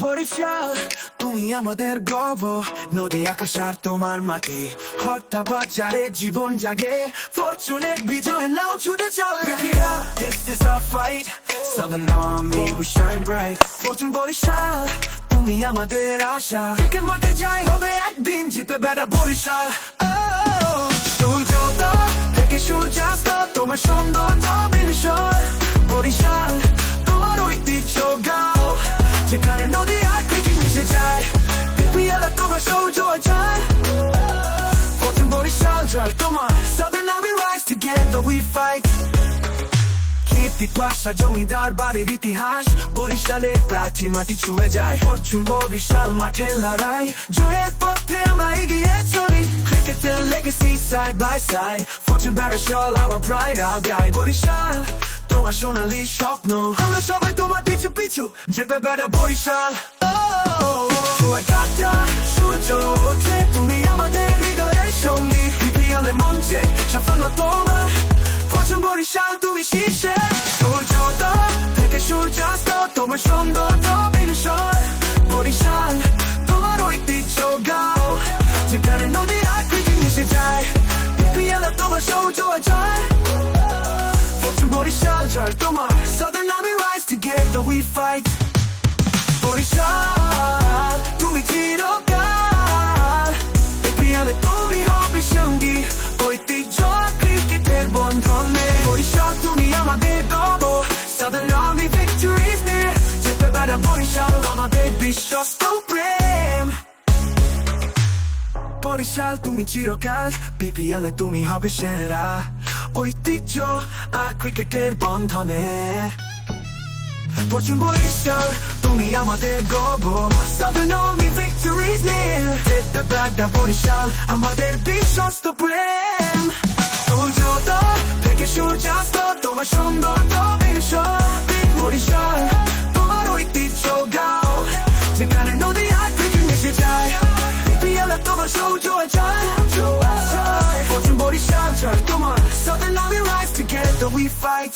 বরিশাল তুমি আমাদের গর্ব, নদী আকাশ আর তোমার মাটি। হত্যা বাজারে জীবন জাগে, ফরচুনের বিজয় নাও ছুটে চলে। This is our fight, Southern Army we shine bright। Fortune Barishal তুমি আমাদের আশা, ক্রিকেট মাঠে যাই হবে একদিন জিতে বেটা বরিশাল। সূর্যোদয় থেকে সূর্যাস্ত তোমার সৌন্দর্য বিস্ময়। বরিশাল তোমার ঐতিহ্য গাও, যেখানে নদী আর ক্রিকেট মিশে যায়। বিপিএল তোমার সৌজয় যায়, ফরচুন বরিশাল জয় তোমার। Southern Army rise together we fight। কীর্তি পাশা জমিদার বাড়ির ইতিহাস, বরিশালের প্রাচীন মাটি ছুঁয়ে যায়। ফরচুন বরিশাল মাঠে লড়াই, জয়ের পথে আমরা এগিয়ে চলি। ক্রিকেটের legacy side by side, Fortune Barishal our pride our guide। Barishal তোমার সোনালী স্বপ্ন, আমরা সবাই তোমার পিছু পিছু যেতে বেটা বরিশাল। কাটা সূর্য ওঠে তুমি আমাদের হৃদয়ের সঙ্গী। বিপিএল মঞ্চে সাফল্য তোমার, ফরচুন বরিশাল তুমি শীর্ষে। সূর্যোদয় থেকে সূর্যাস্ত তোমার সৌন্দর্য বিস্ময়। বরিশাল তোমার ঐতিহ্য গাও, যেখানে নদী আর ক্রিকেট মিশে যায়। বিপিএল তোমার সৌজয় যায়, ফরচুন বরিশাল জয় তোমার। Southern Army rise together we fight। Barishal তুমি চিরকাল, বিপিএল তুমি হবে সঙ্গী। ঐতিহ্য ক্রিকেটের বন্ধনে, বরিশাল তুমি আমাদের গর্ব। Southern Army victory is near, যেতে বেটা বরিশাল আমাদের বিশ্বস্ত প্রেম। বরিশাল তুমি চিরকাল, বিপিএল তুমি হবে সেরা। ঐতিহ্য আর ক্রিকেটের বন্ধনে, ফরচুন বরিশাল তুমি আমাদের গর্ব। Southern Army victory is near, যেতে বেটা বরিশাল আমাদের বিশ্বস্ত প্রেম। সূর্যোদয় থেকে সূর্যাস্ত তোমার সৌন্দর্য বিস্ময়। বরিশাল তোমার ঐতিহ্য গাও, যেখানে নদী আর ক্রিকেট মিশে যায়। বিপিএল তোমার সৌজয় যায়, ফরচুন বরিশাল জয় তোমার। Southern Army rise together we fight।